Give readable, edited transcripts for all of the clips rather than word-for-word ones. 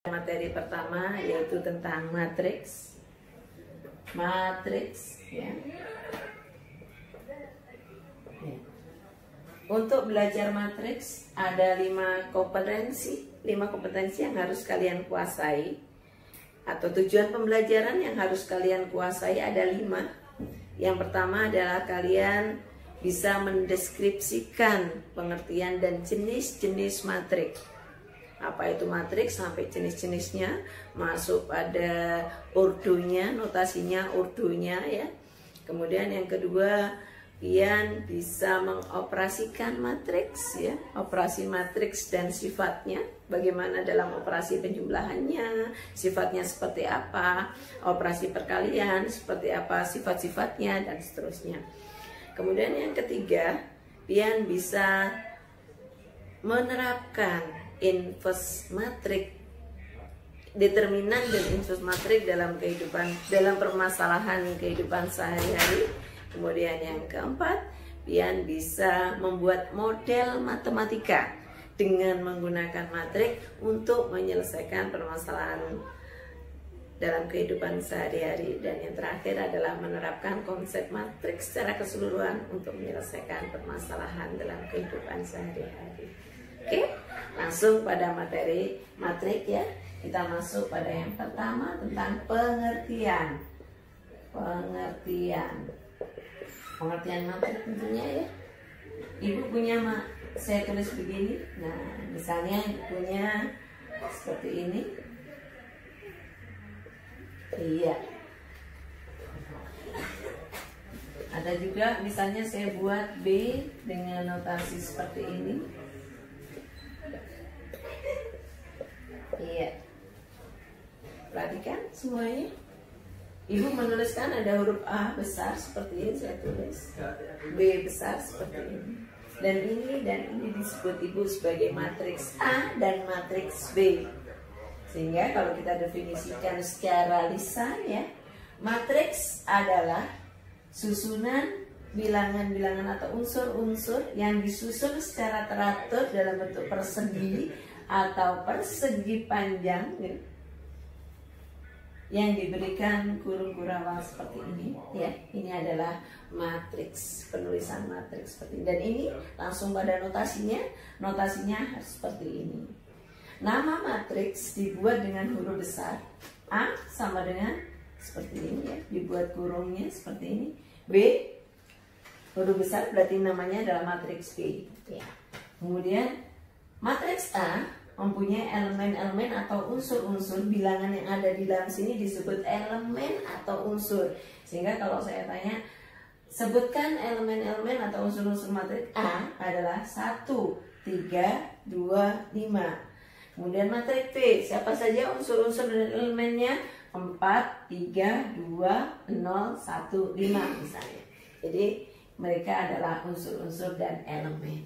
Materi pertama yaitu tentang matriks. Ya. Untuk belajar matriks ada 5 kompetensi yang harus kalian kuasai, atau tujuan pembelajaran yang harus kalian kuasai ada 5. Yang pertama adalah kalian bisa mendeskripsikan pengertian dan jenis-jenis matriks. Apa itu matriks sampai jenis-jenisnya, masuk pada urdunya, notasinya, urdunya ya. Kemudian yang kedua, kalian bisa mengoperasikan matriks ya, operasi matriks dan sifatnya, bagaimana dalam operasi penjumlahannya, sifatnya seperti apa, operasi perkalian seperti apa, sifat-sifatnya dan seterusnya. Kemudian yang ketiga, kalian bisa menerapkan inverse matriks, determinan dan inverse matriks dalam permasalahan kehidupan sehari-hari. Kemudian yang keempat, kalian bisa membuat model matematika dengan menggunakan matriks untuk menyelesaikan permasalahan dalam kehidupan sehari-hari. Dan yang terakhir adalah menerapkan konsep matriks secara keseluruhan untuk menyelesaikan permasalahan dalam kehidupan sehari-hari. Oke, langsung pada materi matriks ya. Kita masuk pada yang pertama tentang pengertian. Pengertian matriks tentunya ya. Ibu punya saya tulis begini. Nah, misalnya ibu punya seperti ini. Iya. Ada juga misalnya saya buat B dengan notasi seperti ini. Iya. Perhatikan semuanya. Ibu menuliskan ada huruf A besar seperti ini, saya tulis B besar seperti ini. Dan ini disebut ibu sebagai matriks A dan matriks B. Sehingga kalau kita definisikan secara lisan ya, matriks adalah susunan bilangan-bilangan atau unsur-unsur yang disusun secara teratur dalam bentuk persegi atau persegi panjang ya, yang diberikan kurung-kurang seperti ini ya. Ini adalah matriks, penulisan matriks seperti ini. Dan ini langsung pada notasinya harus seperti ini. Nama matriks dibuat dengan huruf besar. A sama dengan seperti ini ya, dibuat kurungnya seperti ini. B huruf besar berarti namanya adalah matriks B ya. Kemudian matriks A mempunyai elemen-elemen atau unsur-unsur bilangan yang ada di dalam sini disebut elemen atau unsur. Sehingga kalau saya tanya, sebutkan elemen-elemen atau unsur-unsur matriks A adalah 1, 3, 2, 5. Kemudian matriks B, siapa saja unsur-unsur dan elemennya? 4, 3, 2, 0, 1, 5 misalnya. Jadi mereka adalah unsur-unsur dan elemen.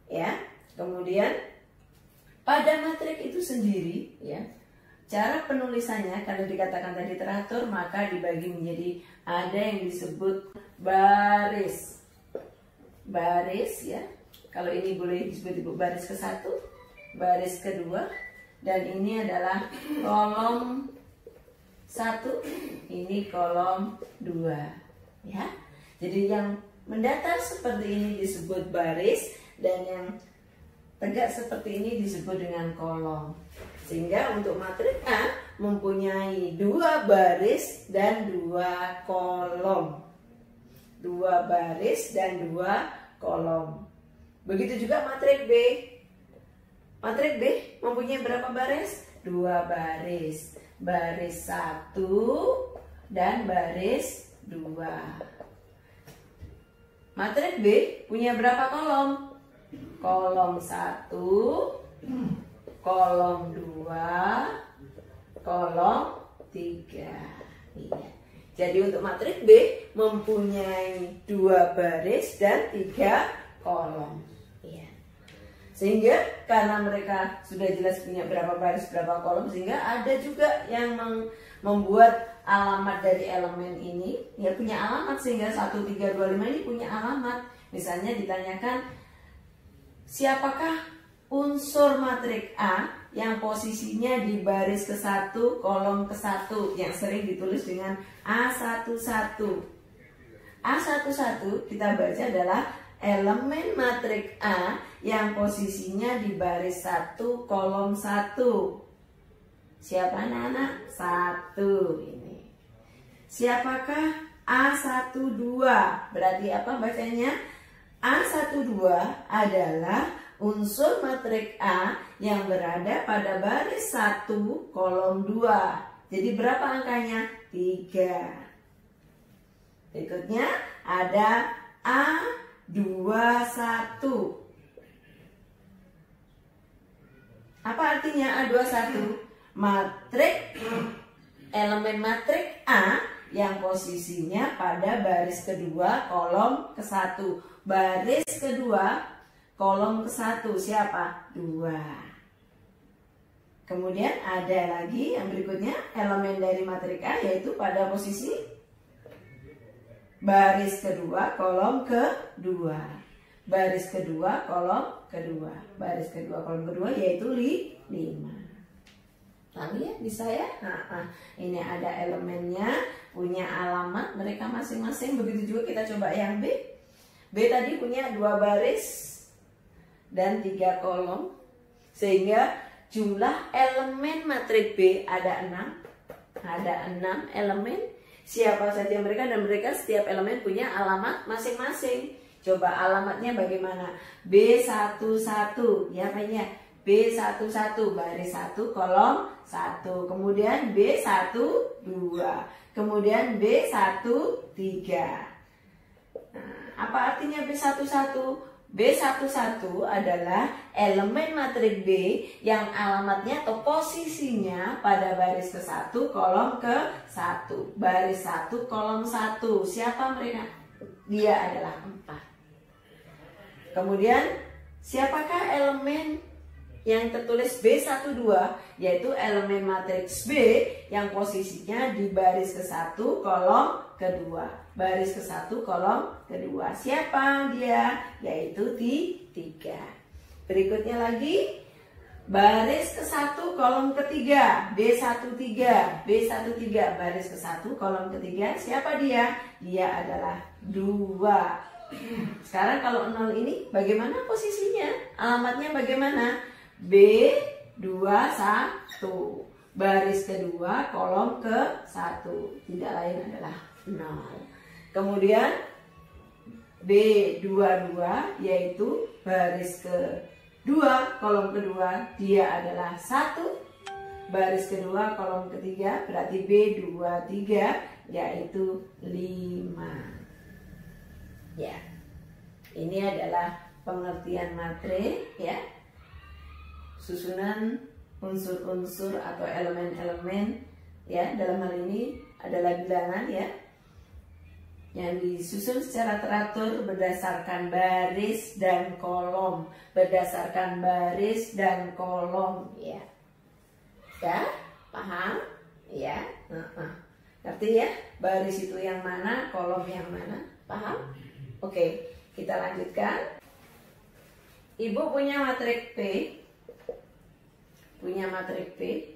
Ya, kemudian pada matriks itu sendiri ya, cara penulisannya kalau dikatakan tadi teratur, maka dibagi menjadi ada yang disebut baris ya. Kalau ini boleh disebut baris ke-1, baris kedua, dan ini adalah kolom 1, ini kolom 2 ya. Jadi yang mendatar seperti ini disebut baris, dan yang tegak seperti ini disebut dengan kolom. Sehingga untuk matriks A mempunyai 2 baris dan 2 kolom. 2 baris dan 2 kolom. Begitu juga matriks B. Matriks B mempunyai berapa baris? 2 baris. Baris 1 dan baris 2. Matriks B punya berapa kolom? Kolom 1, kolom 2, kolom 3. Iya. Jadi untuk matriks B mempunyai 2 baris dan 3 kolom. Iya. Sehingga karena mereka sudah jelas punya berapa baris, berapa kolom, sehingga ada juga yang membuat alamat dari elemen ini, ya punya alamat, sehingga 1, 3, 2, 5 ini punya alamat. Misalnya ditanyakan, siapakah unsur matriks A yang posisinya di baris ke-1 kolom ke-1 yang sering ditulis dengan A11. A11 kita baca adalah elemen matriks A yang posisinya di baris 1 kolom 1. Siapa anak-anak? 1 ini. Siapakah A12? Berarti apa bacanya? A12 adalah unsur matriks A yang berada pada baris 1 kolom 2. Jadi berapa angkanya? 3. Berikutnya ada A21. Apa artinya A21? Elemen matriks A yang posisinya pada baris kedua kolom ke-1. Baris kedua kolom ke-1 siapa? 2. Kemudian ada lagi yang berikutnya elemen dari matriks A yaitu pada posisi baris kedua kolom kedua. Baris kedua kolom kedua. Baris kedua kolom kedua yaitu 5. Lalu ya bisa ya. Ini ada elemennya, punya alamat mereka masing-masing. Begitu juga kita coba yang B. B tadi punya 2 baris dan 3 kolom, sehingga jumlah elemen matriks B ada 6. Ada 6 elemen. Siapa saja mereka, dan mereka setiap elemen punya alamat masing-masing. Coba alamatnya bagaimana? B11 ya kayaknya. B11 baris 1 kolom 1. Kemudian B12. Kemudian B13. Nah, apa artinya B11? B11 adalah elemen matriks B yang alamatnya atau posisinya pada baris ke-1 kolom ke-1. Baris 1 kolom 1. Siapa mereka? Dia adalah 4. Kemudian siapakah elemen yang tertulis B12? Yaitu elemen matriks B yang posisinya di baris ke-1 kolom kedua. Baris ke-1 kolom kedua. Siapa dia? Yaitu 3. Berikutnya lagi baris ke-1 kolom ketiga. B13. B13 baris ke-1 kolom ketiga. Siapa dia? Dia adalah 2. Sekarang kalau 0 ini bagaimana posisinya? Alamatnya bagaimana? B21 baris kedua kolom ke-1, tidak lain adalah 0. Kemudian B22 yaitu baris kedua kolom kedua, dia adalah 1. Baris kedua kolom ketiga berarti B23 yaitu 5. Ya, ini adalah pengertian matriks ya. Susunan unsur-unsur atau elemen-elemen ya, dalam hal ini adalah bilangan ya, yang disusun secara teratur berdasarkan baris dan kolom. Berdasarkan baris dan kolom ya. Ya, paham? Ya. Ngerti ya? Baris itu yang mana, kolom yang mana? Paham? Oke, kita lanjutkan. Ibu punya matriks P. Punya matriks P.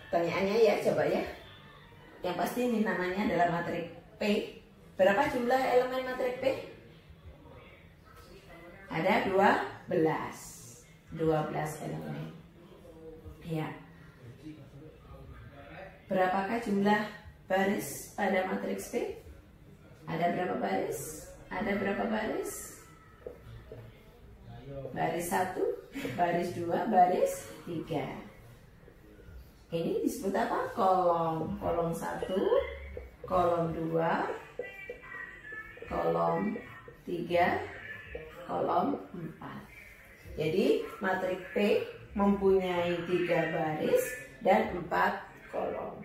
Pertanyaannya ya, coba ya. Yang pasti ini namanya adalah matriks P. Berapa jumlah elemen matriks P? Ada 12 elemen. Ya. Berapakah jumlah baris pada matriks P? Ada berapa baris? Ada berapa baris? Baris 1, baris 2, baris 3. Ini disebut apa? Kolom. Kolom 1, kolom 2, kolom 3, kolom 4. Jadi matriks P mempunyai 3 baris dan 4 kolom.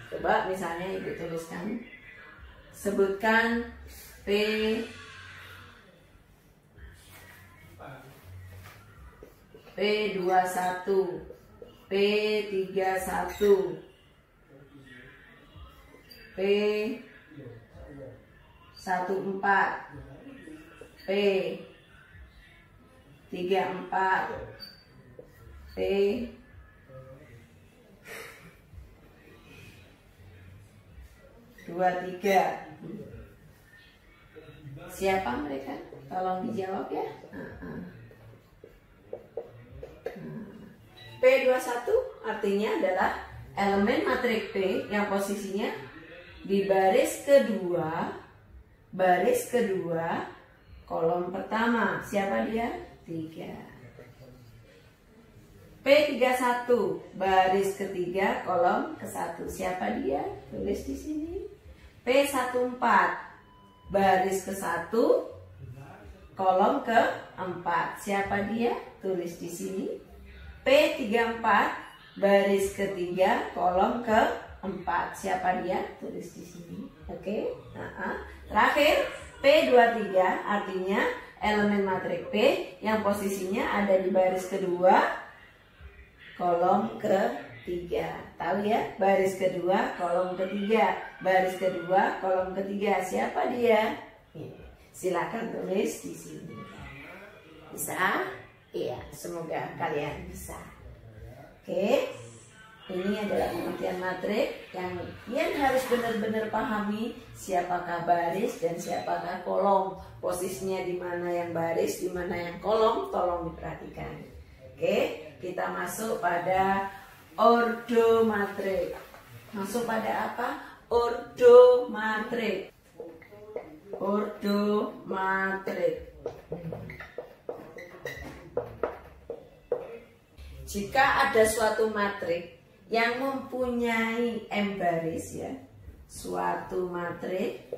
Coba misalnya Ibu tuliskan, sebutkan P21, P31, P14, P34, P23. Siapa mereka? Tolong dijawab ya. P21 artinya adalah elemen matriks P yang posisinya di baris kedua kolom pertama. Siapa dia? 3. P31 baris ketiga kolom ke-1. Siapa dia? Tulis di sini. P14 baris ke-1 kolom ke-4. Siapa dia? Tulis di sini. P34 baris ketiga kolom ke-4. Siapa dia? Tulis di sini. Oke. Terakhir P23 artinya elemen matriks P yang posisinya ada di baris kedua kolom ke-3. Tahu ya? Baris kedua kolom ke-3. Baris kedua kolom ke-3. Siapa dia? Silakan tulis di sini. Bisa? Iya, semoga kalian bisa. Oke. Ini adalah pengertian matriks yang kalian harus benar-benar pahami siapakah baris dan siapakah kolom. Posisinya di mana yang baris, di mana yang kolom, tolong diperhatikan. Oke, kita masuk pada ordo matriks. Masuk pada apa? Ordo matriks. Ordo matriks. Jika ada suatu matriks yang mempunyai M baris ya, suatu matriks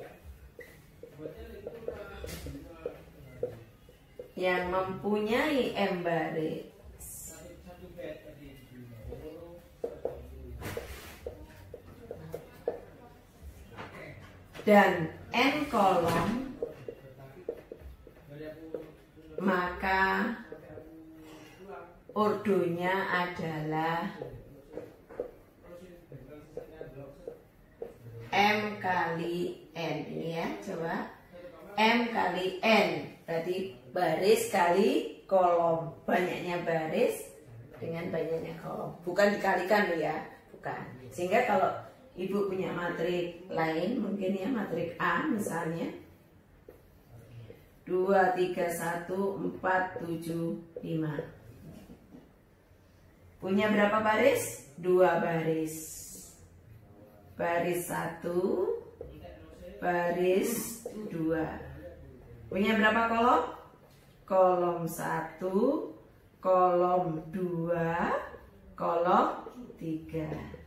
yang mempunyai M baris dan N kolom, maka ordonya adalah M kali N. Ini ya, coba M kali N, berarti baris kali kolom. Banyaknya baris dengan banyaknya kolom, bukan dikalikan loh ya, bukan. Sehingga kalau Ibu punya matriks lain, mungkin ya matriks A misalnya 2, 3, 1, 4, 7, 5. Punya berapa baris? 2 baris. Baris 1, baris 2. Punya berapa kolom? Kolom 1, kolom 2, kolom 3.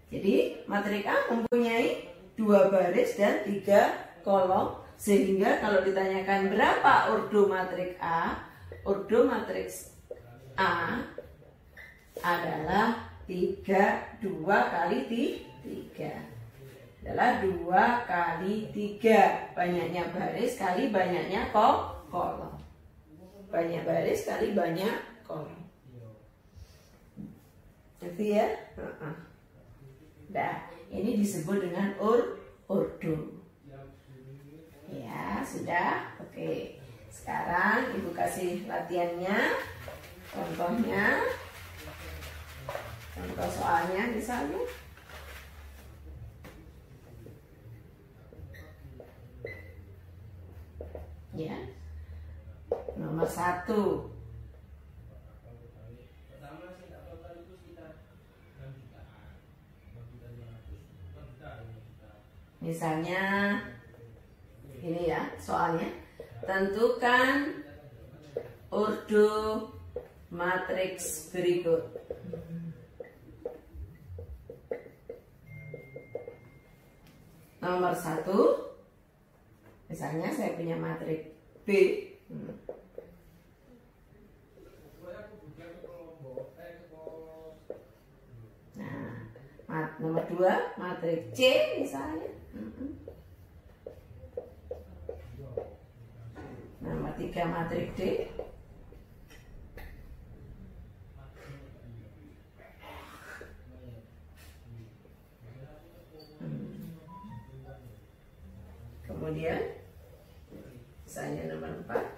Jadi matriks A mempunyai 2 baris dan 3 kolom. Sehingga kalau ditanyakan berapa ordo matriks A, ordo matriks A adalah 2 kali 3. Adalah 2 kali 3. Banyaknya baris kali banyaknya kolom. Banyak baris kali banyak kolom. Ngerti ya? Nah, ini disebut dengan ordo. Ya, sudah. Oke. Sekarang Ibu kasih latihannya. Contohnya. Contoh soalnya misalnya. Ya. Nomor 1. Misalnya ini ya soalnya, tentukan ordo matriks berikut. Nomor 1, misalnya saya punya matriks B Nah, nomor 2 matriks C misalnya. Nomor 3 matriks D. Kemudian misalnya nomor 4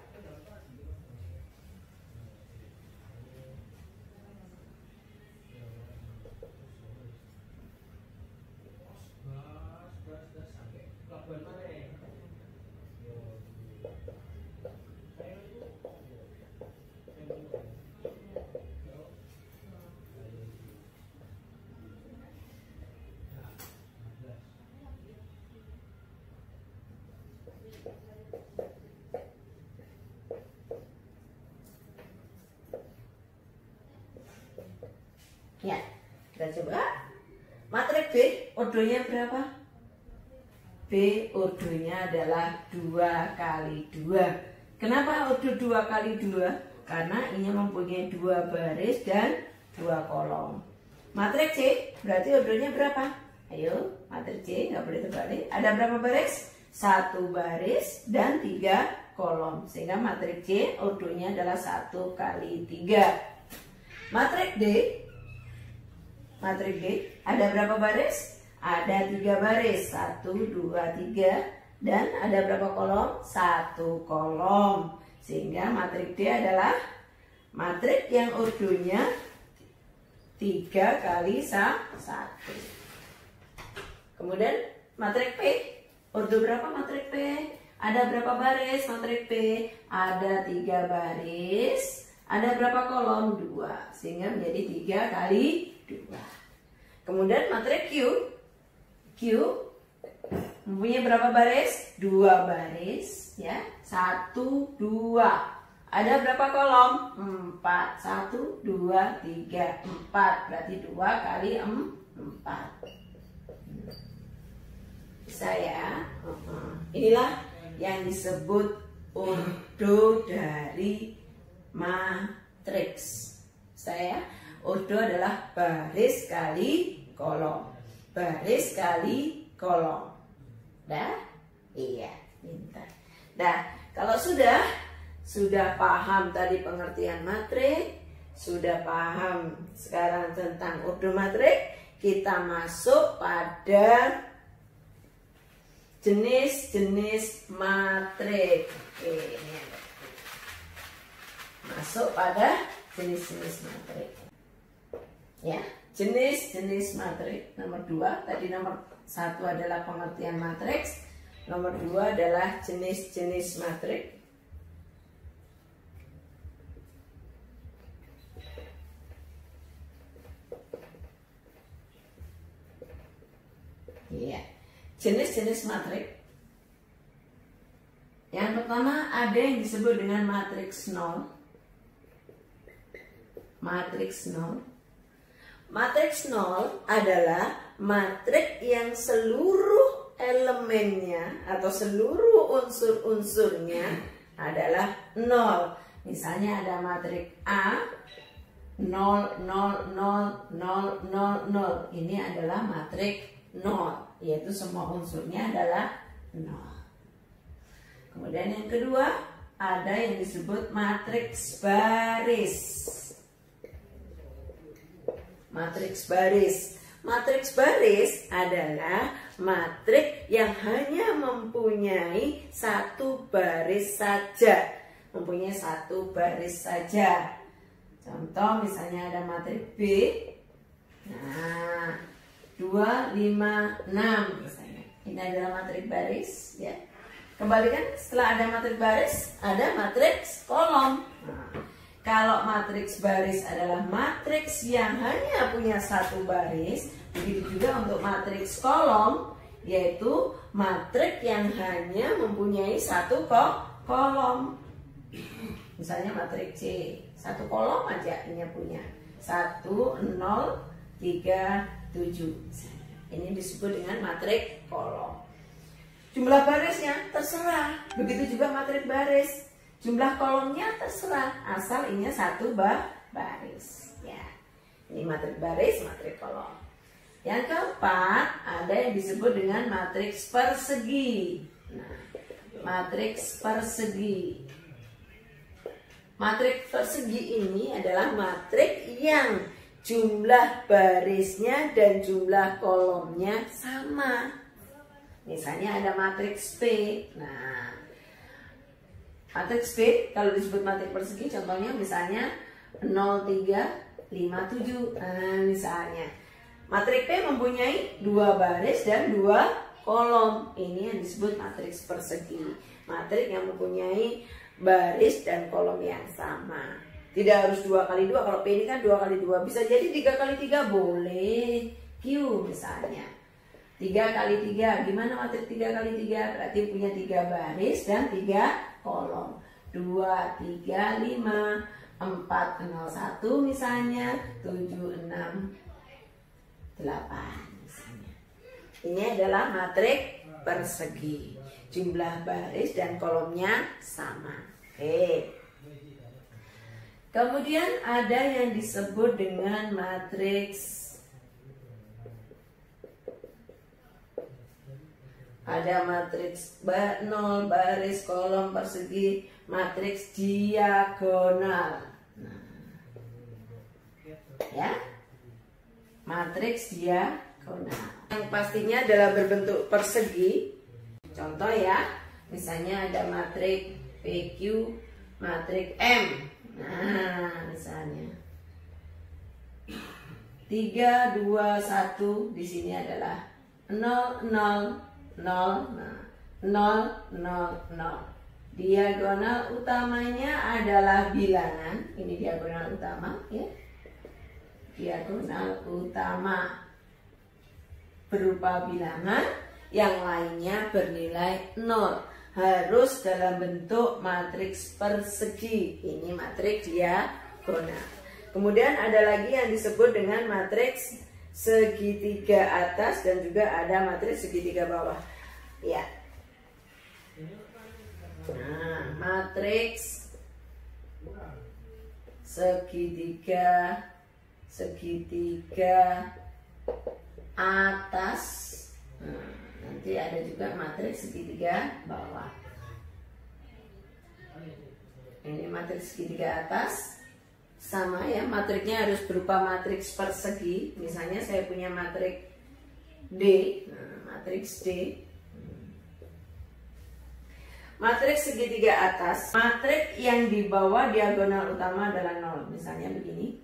ya, kita coba. Matriks B, ordonya berapa? B, ordonya adalah 2 kali 2. Kenapa ordo 2 kali 2? Karena ini mempunyai 2 baris dan 2 kolom. Matriks C, berarti ordonya berapa? Ayo, matriks C, nggak boleh terbalik. Ada berapa baris? 1 baris dan 3 kolom. Sehingga matriks C, ordonya adalah 1 kali 3. Matriks D, ada berapa baris? Ada 3 baris, 1, 2, 3. Dan ada berapa kolom? 1 kolom. Sehingga matriks D adalah matriks yang ordonya 3 kali 1. Kemudian matriks P, ordo berapa matriks P? Ada berapa baris matriks P? Ada 3 baris. Ada berapa kolom? 2. Sehingga menjadi 3 kali 2. Kemudian matriks Q mempunyai berapa baris? 2 baris, ya. 1, 2. Ada berapa kolom? 4. 1, 2, 3, 4. Berarti 2 kali 4. Bisa ya? Inilah yang disebut ordo dari matriks. Saya ordo adalah baris kali kolom. Baris kali kolom. Dah? Iya, pintar. Dah, kalau sudah paham tadi pengertian matriks, sudah paham sekarang tentang ordo matriks, kita masuk pada jenis-jenis matriks. Ini ada. Masuk pada jenis-jenis matriks. Ya, jenis-jenis matriks. Nomor 2, tadi nomor 1 adalah pengertian matriks. Nomor 2 adalah jenis-jenis matriks. Iya, jenis-jenis matriks. Yang pertama ada yang disebut dengan matriks nol. Matriks nol. Matriks nol adalah matriks yang seluruh elemennya atau seluruh unsur-unsurnya adalah nol. Misalnya ada matriks A 0, 0, 0, 0, 0, 0. Ini adalah matriks nol, yaitu semua unsurnya adalah nol. Kemudian yang kedua ada yang disebut matriks baris. Matriks baris. Matriks baris adalah matriks yang hanya mempunyai 1 baris saja. Mempunyai 1 baris saja. Contoh misalnya ada matriks B. Nah, 2, 5, 6 misalnya. Ini adalah matriks baris, ya. Kembalikan, setelah ada matriks baris, ada matriks kolom. Nah, kalau matriks baris adalah matriks yang hanya punya 1 baris, begitu juga untuk matriks kolom, yaitu matriks yang hanya mempunyai 1 kolom. Misalnya matriks C, 1 kolom aja ini punya. 1, 0, 3, 7. Ini disebut dengan matriks kolom. Jumlah barisnya terserah. Begitu juga matriks baris. Jumlah kolomnya terserah, asal ini satu baris. Ya, ini matriks baris, matriks kolom. Yang keempat, ada yang disebut dengan matriks persegi. Nah, matriks persegi. Matriks persegi ini adalah matriks yang jumlah barisnya dan jumlah kolomnya sama. Misalnya ada matriks P. Nah, matriks P kalau disebut matriks persegi, contohnya misalnya 0, 3, 5, 7. Nah, misalnya matriks P mempunyai 2 baris dan 2 kolom. Ini yang disebut matriks persegi. Matriks yang mempunyai baris dan kolom yang sama. Tidak harus 2 kali 2. Kalau P ini kan 2 kali 2. Bisa jadi 3 kali 3 boleh. Q misalnya 3 kali 3. Gimana matriks 3 kali 3? Berarti punya 3 baris dan 3 kolom. 2, 3, 5, 4, 0, 1 misalnya. 7, 6, 8 misalnya. Ini adalah matriks persegi. Jumlah baris dan kolomnya sama. Oke. Kemudian ada yang disebut dengan matriks. Ada matriks 0 baris kolom persegi, matriks diagonal. Nah, ya, matriks diagonal. Yang pastinya adalah berbentuk persegi. Contoh ya, misalnya ada matriks PQ, matriks M. Nah, misalnya 3, 2, 1 di sini adalah 0, 0, 0. Nah, 0, 0, 0. Diagonal utamanya adalah bilangan. Ini diagonal utama ya. Diagonal utama berupa bilangan, yang lainnya bernilai 0. Harus dalam bentuk matriks persegi. Ini matriks diagonal. Kemudian ada lagi yang disebut dengan matriks segitiga atas dan juga ada matriks segitiga bawah. Ya. Nah, matriks segitiga atas. Nah, nanti ada juga matriks segitiga bawah. Ini matriks segitiga atas. Sama ya, matriksnya harus berupa matriks persegi. Misalnya saya punya matriks D. Nah, matriks D. Matriks segitiga atas. Matriks yang di bawah diagonal utama adalah 0. Misalnya begini.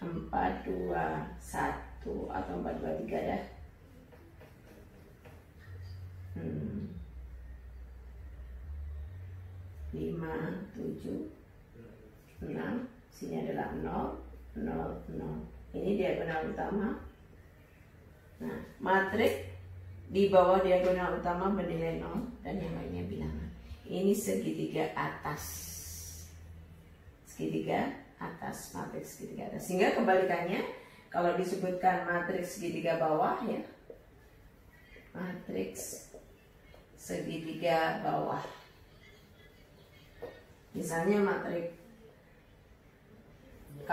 4, 2, 1 atau 4, 2, 3 ya. 5, 7, 6. Sini adalah 0, 0, 0. Ini diagonal utama. Nah, matriks di bawah diagonal utama bernilai 0 dan yang lainnya bilangan. Ini segitiga atas. Segitiga atas, matriks segitiga atas. Sehingga kebalikannya, kalau disebutkan matriks segitiga bawah ya, matriks segitiga bawah. Misalnya matriks K.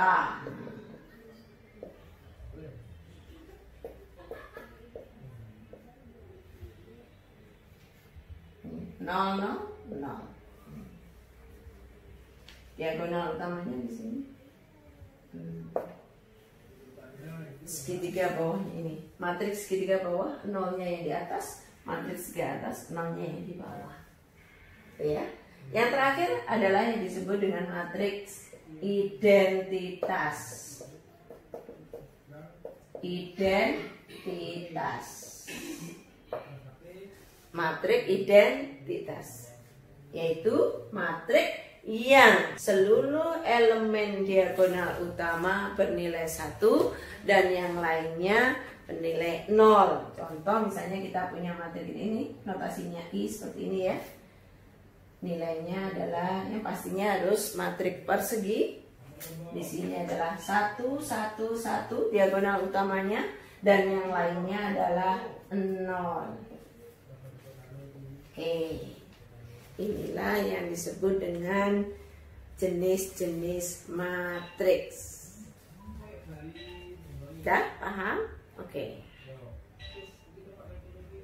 0, 0, 0. Diagonal utamanya di sini. Segitiga bawahnya ini. Matriks segitiga bawah, 0-nya yang di atas, matriks segitiga atas, 0-nya yang di bawah. Ya. Yang terakhir adalah yang disebut dengan matriks identitas. Identitas. Matriks identitas, yaitu matriks yang seluruh elemen diagonal utama bernilai 1 dan yang lainnya bernilai 0. Contoh misalnya kita punya matriks ini, notasinya I seperti ini ya. Nilainya adalah yang pastinya harus matriks persegi. Di sini adalah 1, 1, 1 diagonal utamanya dan yang lainnya adalah 0. Oke. inilah yang disebut dengan jenis-jenis matriks. Udah paham? Oke.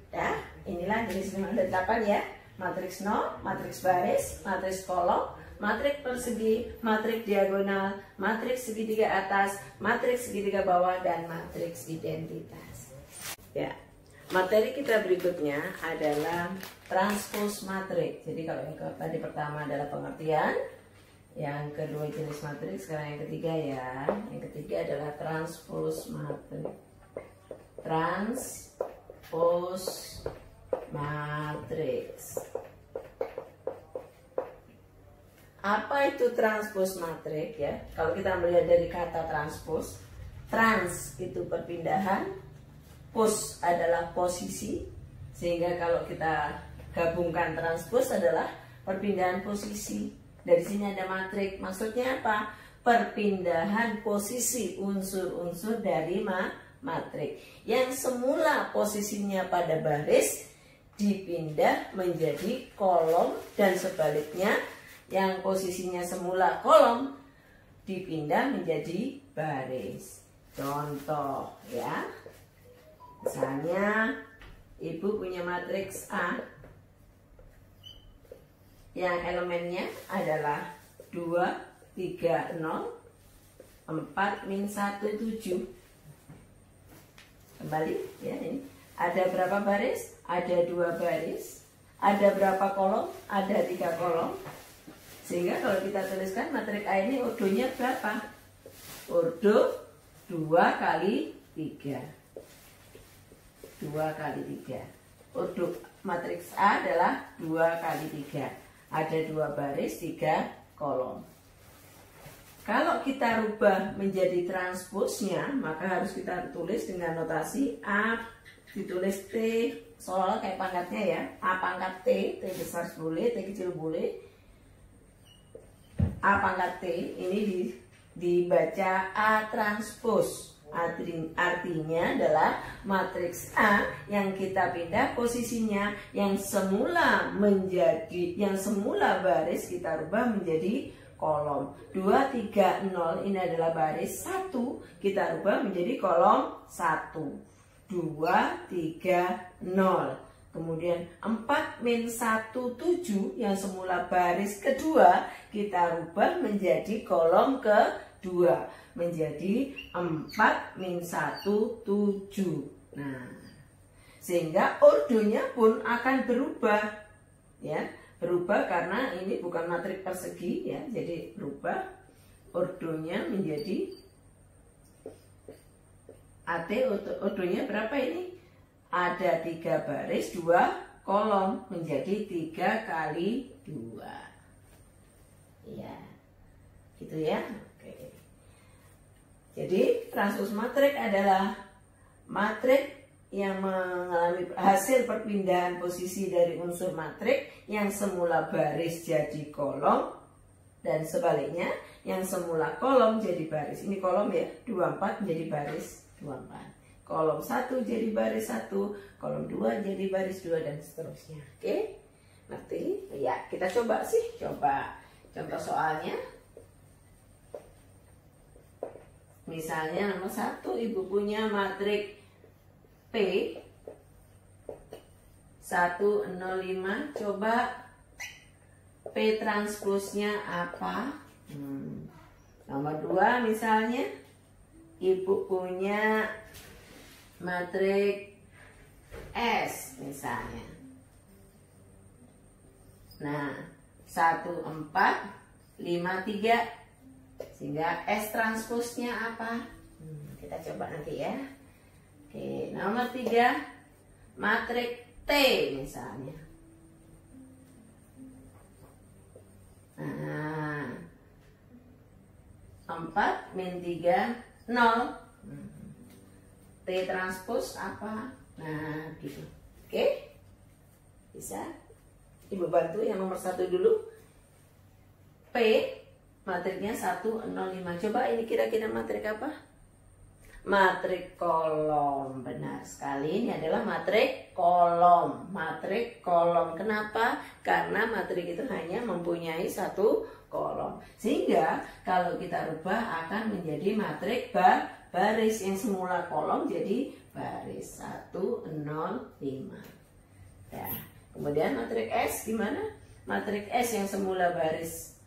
Ya, inilah jenis ada 8 ya. Matriks nol, matriks baris, matriks kolom, matriks persegi, matriks diagonal, matriks segitiga atas, matriks segitiga bawah, dan matriks identitas. Ya, materi kita berikutnya adalah transpose matriks. Jadi kalau yang tadi pertama adalah pengertian, yang kedua jenis matriks, sekarang yang ketiga ya. Yang ketiga adalah transpose matriks. Transpose matriks. Apa itu transpose matriks ya? Kalau kita melihat dari kata transpose, trans itu perpindahan, pos adalah posisi, sehingga kalau kita gabungkan transpose adalah perpindahan posisi. Dari sini ada matriks, maksudnya apa? Perpindahan posisi unsur-unsur dari matriks. Yang semula posisinya pada baris dipindah menjadi kolom, dan sebaliknya yang posisinya semula kolom dipindah menjadi baris. Contoh ya, misalnya ibu punya matriks A yang elemennya adalah 2, 3, 0, 4, min 1, 7. Kembali ya, ini ada berapa baris? Ada 2 baris. Ada berapa kolom? Ada 3 kolom. Sehingga kalau kita tuliskan matriks A ini ordonya berapa? Ordo 2 kali 3. 2 kali 3. Ordo matriks A adalah 2 kali 3. Ada 2 baris, 3 kolom. Kalau kita rubah menjadi transposnya, maka harus kita tulis dengan notasi A ditulis T, soalnya kayak pangkatnya ya. A pangkat T, T besar boleh, T kecil boleh. A pangkat T ini dibaca A transpose. Artinya adalah matriks A yang kita pindah posisinya, yang semula baris kita rubah menjadi kolom. 2, 3, 0 ini adalah baris 1, kita rubah menjadi kolom 1. 2, 3, 0. Kemudian 4, min 1, 7 yang semula baris kedua kita rubah menjadi kolom kedua, menjadi 4, min 1, 7. Nah, sehingga ordonya pun akan berubah ya. Berubah karena ini bukan matriks persegi ya, jadi berubah ordonya menjadi AT. Ordonya berapa ini? Ada 3 baris, 2 kolom, menjadi 3 kali 2. Iya, gitu ya. Oke. Jadi transpose matriks adalah matriks yang mengalami hasil perpindahan posisi dari unsur matriks yang semula baris jadi kolom, dan sebaliknya yang semula kolom jadi baris. Ini kolom ya, 24 menjadi baris 24. Kolom 1 jadi baris 1, kolom 2 jadi baris 2, dan seterusnya. Oke? Ngerti? Ya, kita coba sih. Coba contoh soalnya. Misalnya nomor 1, ibu punya matriks P 105. Coba P transposnya apa? Nomor 2 misalnya, ibu punya matriks S misalnya. Nah, 1, 4, 5, 3. Sehingga S transposnya apa? Kita coba nanti ya. Oke, nomor 3, matriks T misalnya. Nah, 4, min 3, 0. T transpose apa? Nah, gitu. Oke? Bisa? Ibu bantu yang nomor 1 dulu. P, matriknya 105. Coba ini kira-kira matrik apa? Matrik kolom. Benar sekali, ini adalah matrik kolom. Matrik kolom. Kenapa? Karena matrik itu hanya mempunyai satu kolom. Sehingga kalau kita rubah akan menjadi matrik baris. Yang semula kolom jadi baris. 1, 0, 5. Ya. Kemudian matrik S gimana? Matrik S yang semula baris,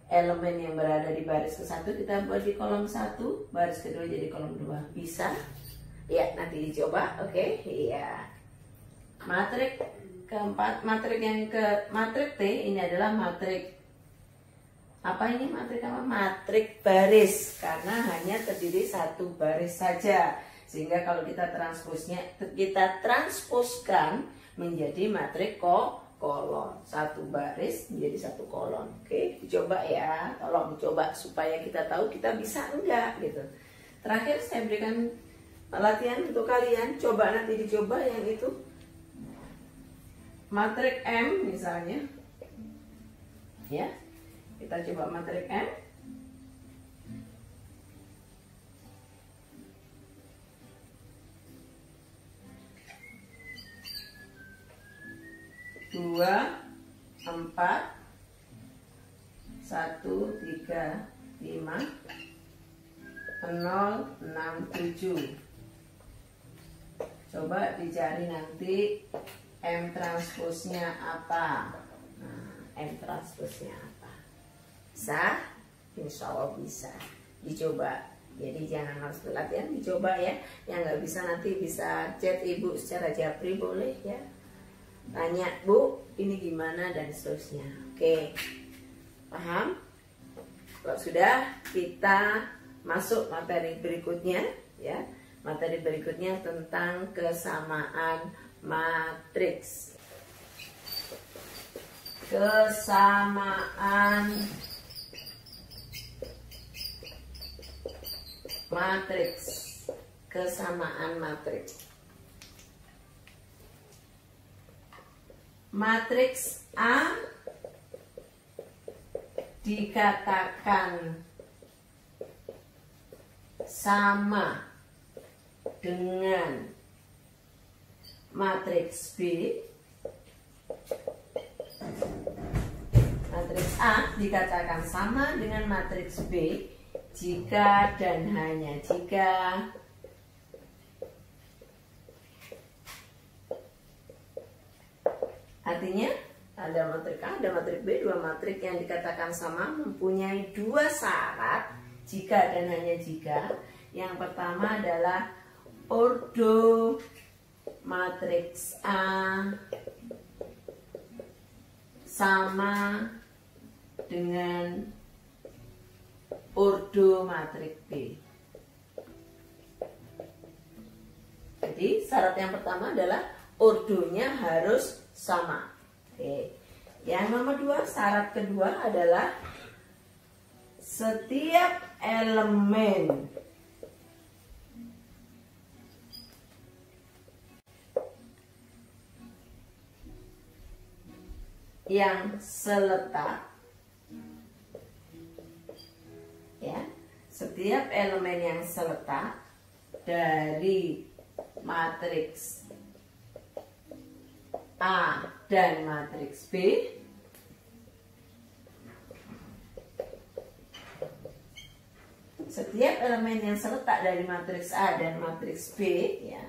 elemen yang berada di baris ke-1 kita buat di kolom 1, baris kedua jadi kolom 2. Bisa? Ya, nanti dicoba. Oke, iya. Matrik keempat, matrik T ini adalah matrik apa ini? Matrik apa? Matrik baris, karena hanya terdiri satu baris saja. Sehingga kalau kita transposkan menjadi matrik kolom, satu baris menjadi satu kolom. Oke, dicoba ya, tolong dicoba supaya kita tahu kita bisa enggak gitu. Terakhir saya berikan latihan untuk kalian, coba nanti dicoba yang itu matrik M misalnya, ya kita coba matrik M. Dua, 4, 1, 3, 5, 0, 6, 7. Coba dicari nanti M transposnya apa. Nah, M transposnya apa? Bisa? Insya Allah bisa. Dicoba. Jadi jangan harus latihan, dicoba ya. Yang nggak bisa nanti bisa chat ibu secara japri boleh ya. Tanya, Bu, ini gimana dan seterusnya. Oke, paham? Kalau sudah, kita masuk materi berikutnya ya. Materi berikutnya tentang kesamaan matriks. Kesamaan matriks. Kesamaan matriks. Matriks A dikatakan sama dengan matriks B. Matriks A dikatakan sama dengan matriks B jika dan hanya jika artinya ada matrik A, ada matrik B, dua matrik yang dikatakan sama mempunyai dua syarat jika dan hanya jika. Yang pertama adalah ordo matriks A sama dengan ordo matrik B. Jadi syarat yang pertama adalah ordonya harus sama. Oke. Yang nomor 2, syarat kedua adalah setiap elemen yang seletak, ya, setiap elemen yang seletak dari matriks A dan matriks B setiap elemen yang seletak dari matriks A dan matriks B ya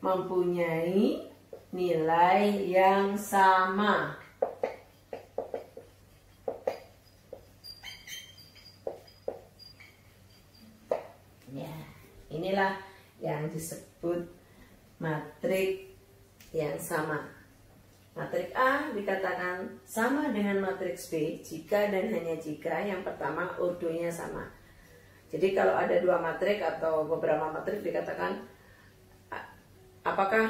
mempunyai nilai yang sama. Ya, inilah yang disebut matrik yang sama. Matrik A dikatakan sama dengan matriks B jika dan hanya jika yang pertama ordonya sama. Jadi kalau ada dua matrik atau beberapa matrik dikatakan apakah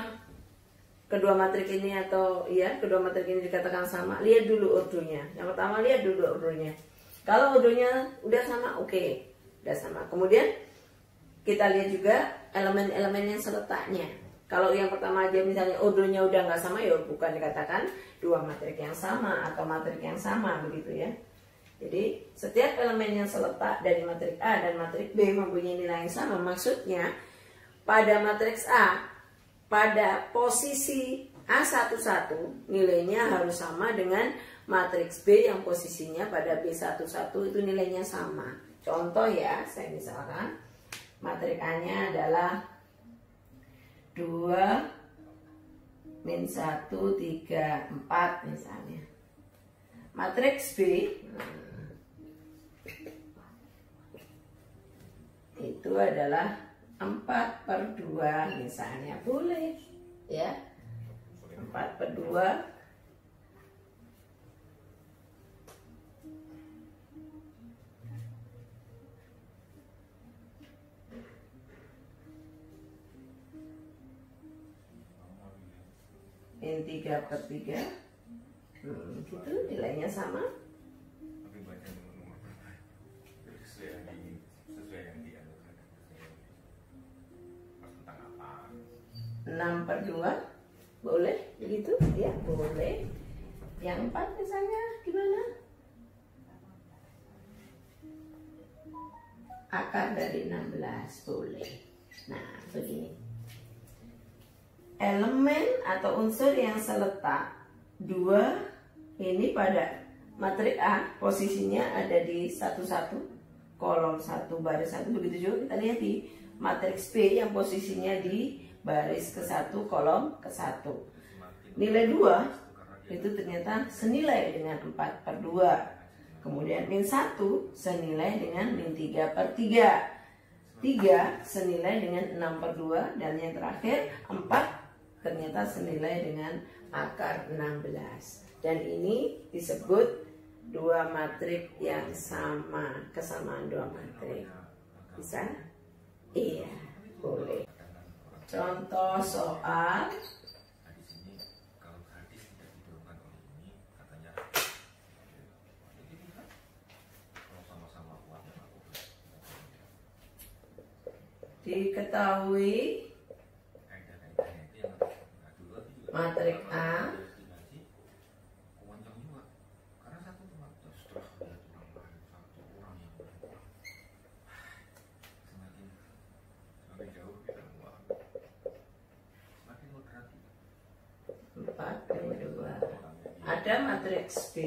kedua matrik ini atau ya kedua matrik ini dikatakan sama, lihat dulu ordonya. Yang pertama lihat dulu ordonya. Kalau ordonya udah sama, oke, udah sama. Kemudian kita lihat juga elemen-elemen yang seletaknya. Kalau yang pertama aja misalnya ordonya udah nggak sama, ya bukan dikatakan dua matrik yang sama atau matrik yang sama begitu ya. Jadi setiap elemen yang seletak dari matriks A dan matriks B mempunyai nilai yang sama. Maksudnya pada matriks A, pada posisi A11 nilainya harus sama dengan matriks B yang posisinya pada B11 itu nilainya sama. Contoh ya, saya misalkan matriks A-nya adalah 2, min 1, 3, 4 misalnya. Matriks B itu adalah 4/2 misalnya, boleh ya, 4/2 min 3/3 gitu, nilainya sama. 6/2 boleh begitu ya, boleh. Yang 4 misalnya gimana? Akar dari 16 boleh. Nah begini, elemen atau unsur yang seletak 2 ini pada matriks A posisinya ada di 11, kolom 1, baris 1. Begitu juga kita lihat di matriks B yang posisinya di baris ke-1, kolom ke-1. Nilai 2 itu ternyata senilai dengan 4/2. Kemudian min 1 senilai dengan min 3/3. 3 senilai dengan 6/2. Dan yang terakhir 4 ternyata senilai dengan akar 16. Dan ini disebut dua matriks yang sama, kesamaan dua matriks. Bisa? Iya, boleh. Contoh soal diketahui matriks A ada matriks B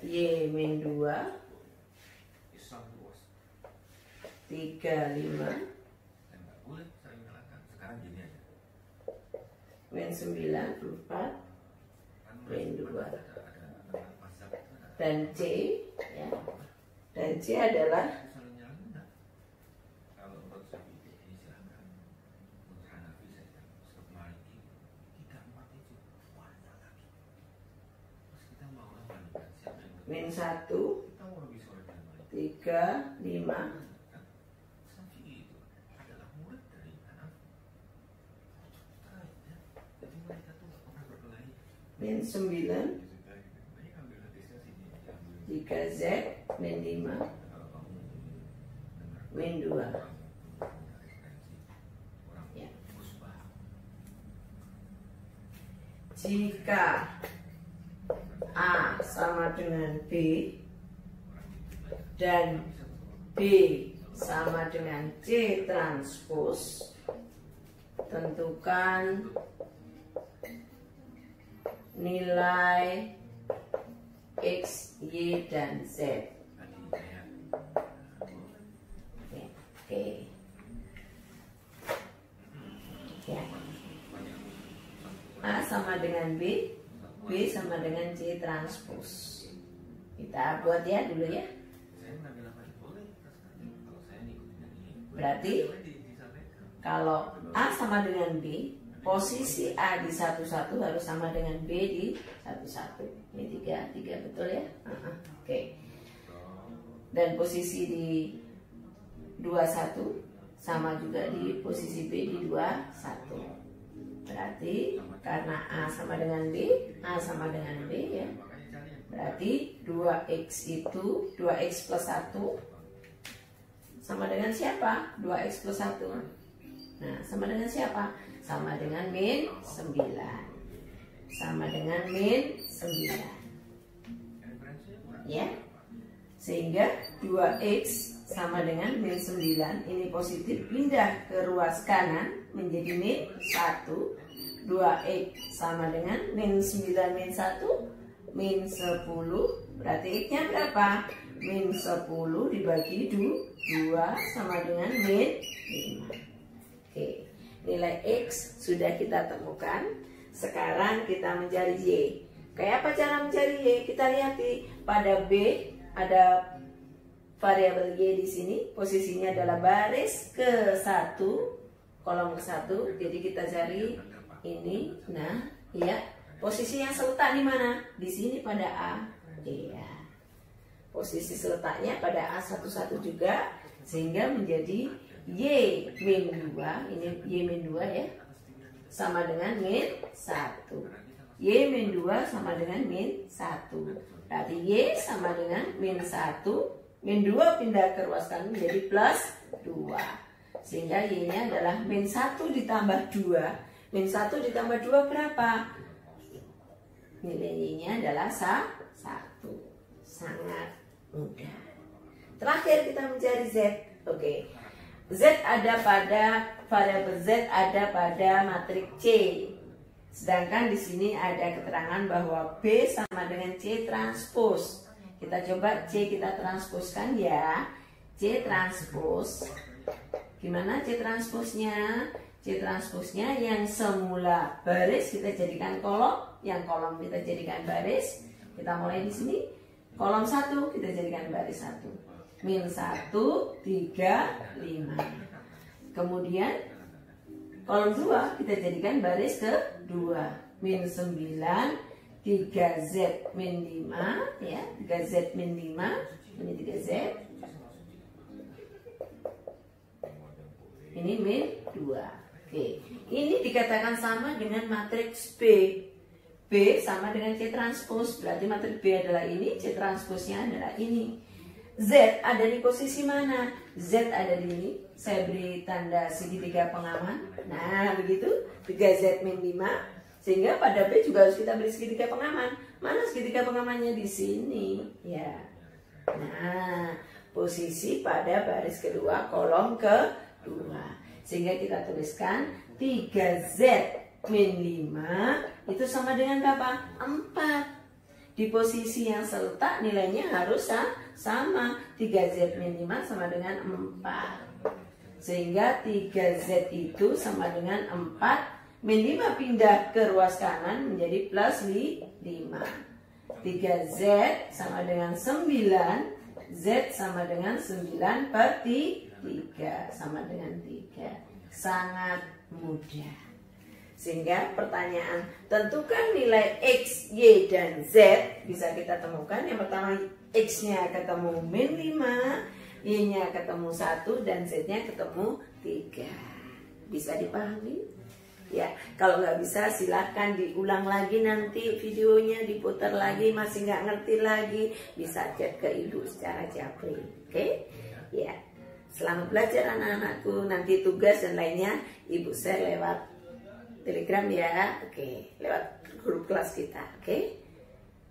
Y min 2 3, 5 min 9, 4 min 2 dan C ya. Dan C adalah min 1, 3, 5 min 9 3Z min 5 min 2 ya. Jika A sama dengan B dan B sama dengan C transpose, tentukan nilai X, Y, dan Z. Oke. Ya. A sama dengan B, B sama dengan C transpose. Kita buat ya dulu ya. Berarti kalau A sama dengan B, posisi A di 11 harus sama dengan B di 11. Ini 3 betul ya? Oke. Dan posisi di 21 sama juga di posisi B di 21. Berarti karena A sama dengan B, A sama dengan B ya. Berarti 2X itu 2X plus 1 sama dengan siapa? 2X plus 1. Nah, sama dengan siapa? Sama dengan min 9. Sama dengan min 9. 9. Ya. Sehingga 2x sama dengan min 9. Ini positif, pindah ke ruas kanan menjadi min 1. 2x sama dengan min 9 min 1 min 10. Berarti x-nya berapa? Min 10 dibagi 2 sama dengan min 5. Oke, nilai x sudah kita temukan. Sekarang kita mencari y. Kayak apa cara mencari y? Kita lihat pada B ada variabel y di sini. Posisinya adalah baris ke-1, kolom ke-1. Jadi kita cari ini. Nah, ya. Posisi yang seletak di mana? Di sini pada A. Iya. Posisi seletaknya pada A11 juga, sehingga menjadi y min 2. Ini y min 2 ya. Sama dengan min 1. Y min 2 sama dengan min 1. Berarti y sama dengan min 1. Min 2 pindah ke ruas kanan menjadi plus 2. Sehingga y-nya adalah min 1 ditambah 2. Min 1 ditambah 2 berapa? Nilai y-nya adalah 1. Sangat mudah. Terakhir kita mencari z. Oke. Z ada pada variabel z ada pada matriks C. Sedangkan di sini ada keterangan bahwa B sama dengan C transpose. Kita coba C kita transposkan ya. C transpose. Gimana C transposnya? C transposnya yang semula baris kita jadikan kolom, yang kolom kita jadikan baris. Kita mulai di sini. Kolom 1 kita jadikan baris 1. Min 1, 3, 5. Kemudian kolom 2 kita jadikan baris ke-2. Min 9, 3Z min 5 ya, 3Z min 5. Ini 3Z. Ini min 2. Oke. Ini dikatakan sama dengan matriks B. B sama dengan C transpose. Berarti matriks B adalah ini, C transposnya adalah ini. Z ada di posisi mana? Z ada di ini. Saya beri tanda segitiga pengaman. Nah, begitu. 3Z min 5. Sehingga pada B juga harus kita beri segitiga pengaman. Mana segitiga pengamannya? Di sini. Ya. Nah, posisi pada baris kedua, kolom kedua. Sehingga kita tuliskan 3Z min 5 itu sama dengan berapa? 4. Di posisi yang seletak nilainya harus sama. 3Z min 5 sama dengan 4. Sehingga 3Z itu sama dengan 4. Min 5 pindah ke ruas kanan menjadi plus 5. 3Z sama dengan 9. Z sama dengan 9 per 3 sama dengan 3. Sangat mudah. Sehingga pertanyaan tentukan nilai X, Y, dan Z bisa kita temukan. Yang pertama X-nya ketemu min 5, Y-nya ketemu 1, dan Z-nya ketemu 3. Bisa dipahami? Ya, kalau nggak bisa silahkan diulang lagi nanti videonya, diputar lagi, masih nggak ngerti lagi, bisa chat ke ibu secara japri. Oke? Ya, selamat belajar anak-anakku. Nanti tugas dan lainnya ibu share lewat Telegram ya, oke, lewat grup kelas kita, oke.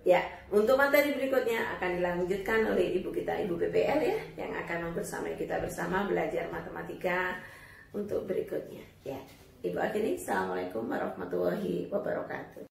Ya, untuk materi berikutnya akan dilanjutkan oleh ibu kita, ibu PPL ya, yang akan membersamai kita bersama belajar matematika untuk berikutnya. Ya, ibu akhiri, assalamualaikum warahmatullahi wabarakatuh.